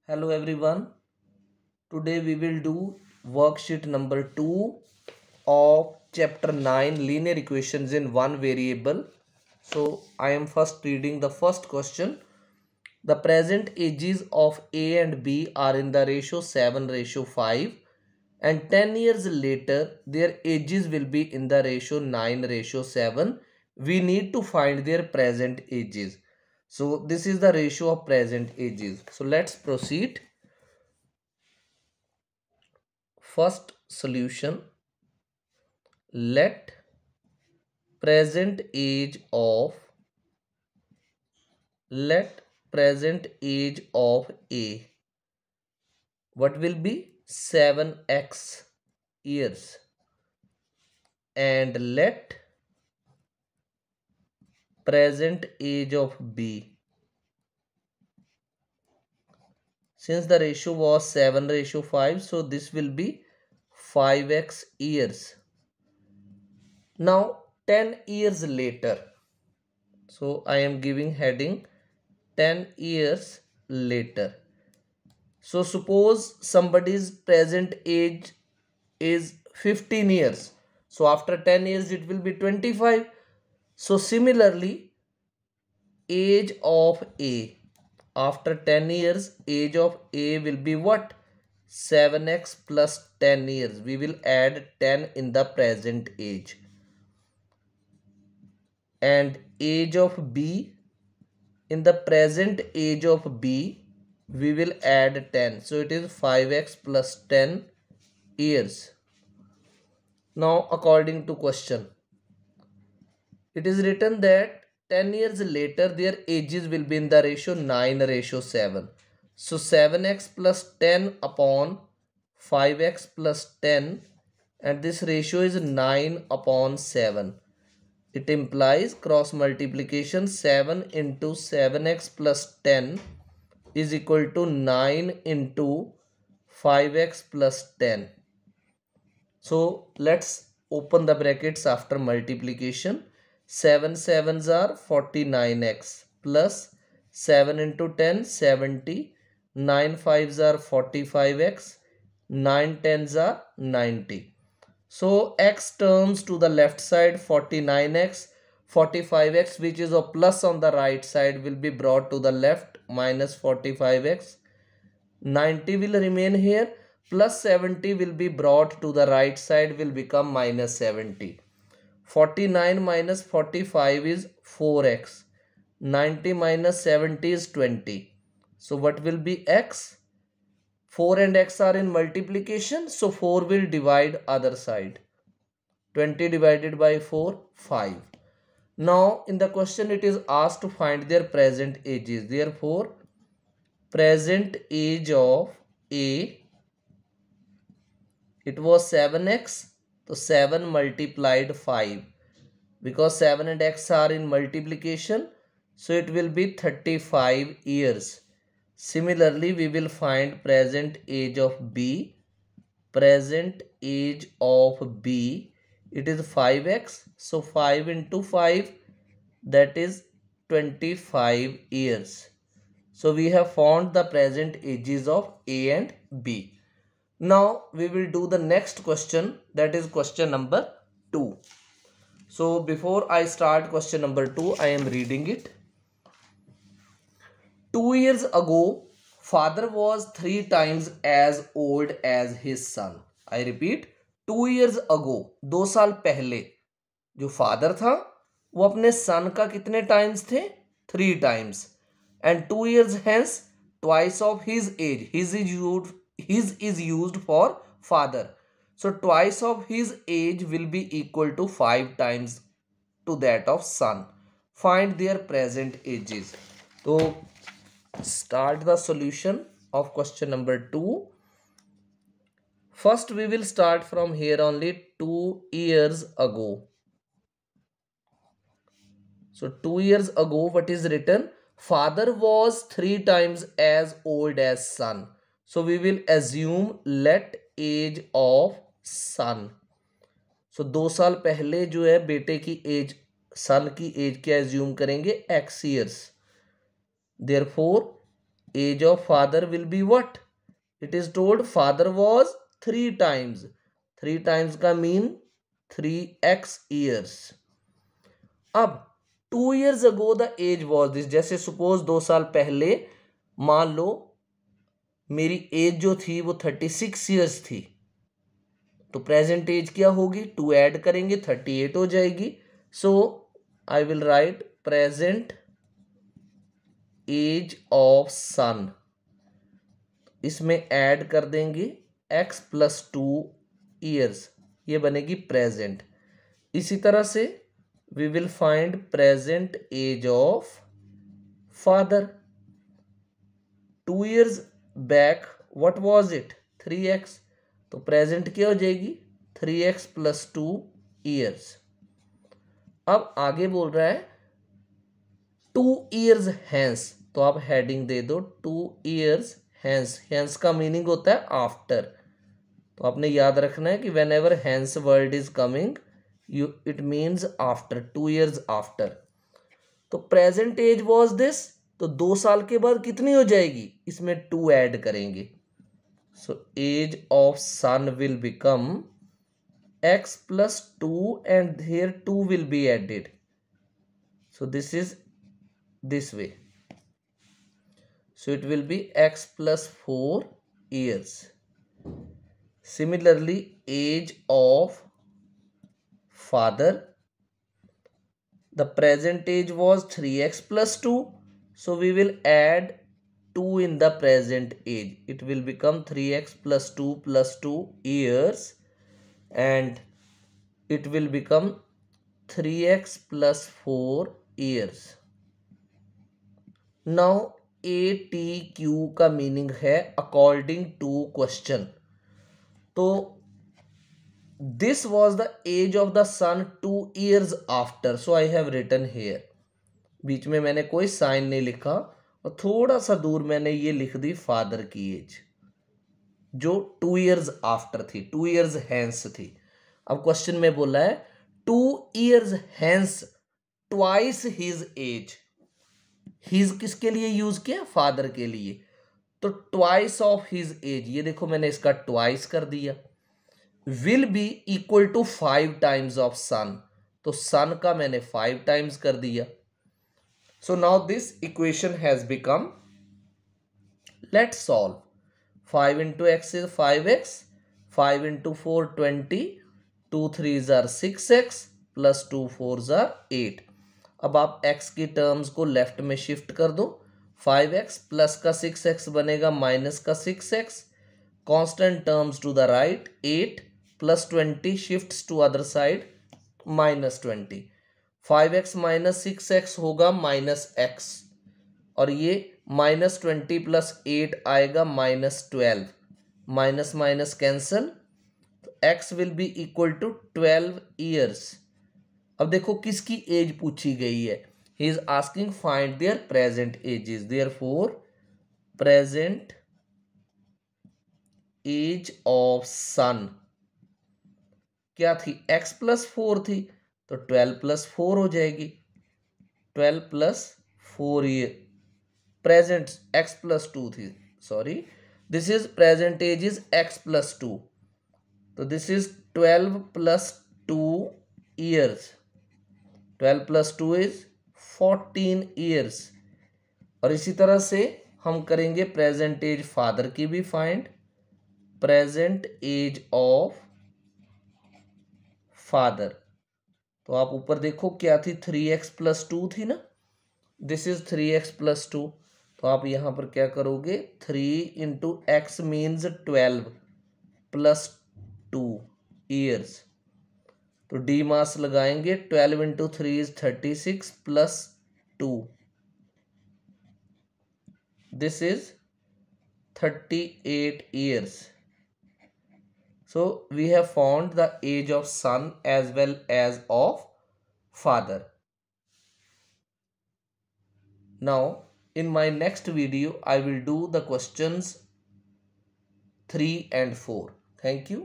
Hello everyone. Today we will do worksheet number 2 of chapter 9 linear equations in one variable. So I am first reading the first question. The present ages of A and B are in the ratio 7:5 and 10 years later their ages will be in the ratio 9:7. We need to find their present ages. So this is the ratio of present ages. So let's proceed. First solution, let present age of let present age of A, what will be 7x years, and let present age of B, since the ratio was 7:5, so this will be 5x years. Now 10 years later, so I am giving heading 10 years later. So suppose somebody's present age is 15 years. So after 10 years it will be 25. So similarly, age of A. After 10 years, age of A will be what? 7x plus 10 years. We will add 10 in the present age. And age of B, in the present age of B, we will add 10. So it is 5x plus 10 years. Now according to question, it is written that 10 years later their ages will be in the ratio 9:7. So 7x plus 10 upon 5x plus 10, and this ratio is 9 upon 7. It implies cross multiplication 7 into 7x plus 10 is equal to 9 into 5x plus 10. So let's open the brackets after multiplication. 7 sevens are 49x plus 7 into 10 70, 9 fives are 45x, 9 tens are 90. So x turns to the left side 49x, 45x which is a plus on the right side will be brought to the left minus 45x. 90 will remain here, plus 70 will be brought to the right side, will become minus 70. 49 minus 45 is 4x. 90 minus 70 is 20. So what will be x? 4 and x are in multiplication, so 4 will divide other side. 20 divided by 4, 5. Now in the question it is asked to find their present ages. Therefore, present age of A, it was 7x, so 7 multiplied 5, because 7 and x are in multiplication, so it will be 35 years. Similarly, we will find present age of B. Present age of B, it is 5x, so 5 into 5, that is 25 years. So we have found the present ages of A and B. Now we will do the next question, that is question number 2. So before I start question number 2, I am reading it. 2 years ago, father was 3 times as old as his son. I repeat, 2 years ago, 2 साल पहले जो father था वो अपने सन का कितने times थे? 3 times. And 2 years hence, twice of his age. His is used for father. So twice of his age will be equal to 5 times to that of son. Find their present ages. So start the solution of question number 2. First we will start from here only, 2 years ago. So 2 years ago, what is written? Father was 3 times as old as son. So we will assume let age of son. So 2 साल पहले जो है बेटे की as, सन की as क्या assume करेंगे? x years. Therefore age of father will be what? It is told father was 3 times. 3 times का mean 3x years. अब 2 years ago the age was this. जैसे suppose 2 साल पहले मान लो मेरी एज जो थी वो 36 years थी, तो प्रेजेंट एज क्या होगी? 2 ऐड करेंगे 38 हो जाएगी. So I will write present age of son. इसमें ऐड कर देंगे x + 2 years, ये बनेगी प्रेजेंट. इसी तरह से we will find present age of father. 2 years back what was it? 3x. तो प्रेजेंट क्या हो जाएगी? 3x + 2 years. अब आगे बोल रहा है 2 years hence, तो आप हेडिंग दे दो 2 years hence. hence का मीनिंग होता है आफ्टर. तो आपने याद रखना है कि when ever hence word is coming it means after, 2 years after. तो प्रेजेंट एज वॉज दिस, तो 2 साल के बाद कितनी हो जाएगी? इसमें 2 ऐड करेंगे. So age of son will become x + 2 and here 2 will be added. So this is this way. So it will be x + 4 years. Similarly, age of father, the present age was 3x + 2. So we will add 2 in the present age. It will become 3x + 2 + 2 years and it will become 3x + 4 years. Now ATQ का meaning है according to question. तो this was the age of the son 2 years after. So I have written here. बीच में मैंने कोई sign नहीं लिखा और थोड़ा सा दूर मैंने ये लिख दी फादर की एज जो 2 years आफ्टर थी, 2 years हैंस थी. अब क्वेश्चन में बोला है 2 years hence twice his age. His किसके लिए यूज किया? फादर के लिए. तो ट्वाइस ऑफ हिज एज, ये देखो मैंने इसका ट्वाइस कर दिया. Will be equal to 5 times of son, तो सन का मैंने 5 times कर दिया. So now this equation has become, let's solve. 5 into x is 5x, 5 into 4 20, 2 3s are 6x plus 2 4s are 8. अब आप x की टर्म्स को लेफ्ट में शिफ्ट कर दो. 5x प्लस का 6x बनेगा माइनस का 6x. Constant terms to the right, 8 plus 20 shifts to other side -20. 5x - 6x होगा -x और ये -20 + 8 आएगा -12. माइनस माइनस कैंसल, तो x will be equal to 12 years. अब देखो किसकी एज पूछी गई है. He is asking find their present ages. Therefore present age of son क्या थी? x + 4 थी, तो 12 + 4 हो जाएगी. 12 + 4 ये प्रेजेंट x + 2 थी, sorry this is present age is x + 2. तो दिस इज 12 + 2 years. 12 + 2 इज 14 years. और इसी तरह से हम करेंगे प्रेजेंट एज फादर की भी find. Present age of father, तो आप ऊपर देखो क्या थी? 3x + 2 थी ना. This is 3x + 2. तो आप यहां पर क्या करोगे? 3 into x मीन्स 12 + 2 years. तो डी मास लगाएंगे. 12 into 3 is 36 plus 2. This is 38 years. So we have found the age of son as well as of father. Now in my next video I will do the questions 3 and 4. Thank you.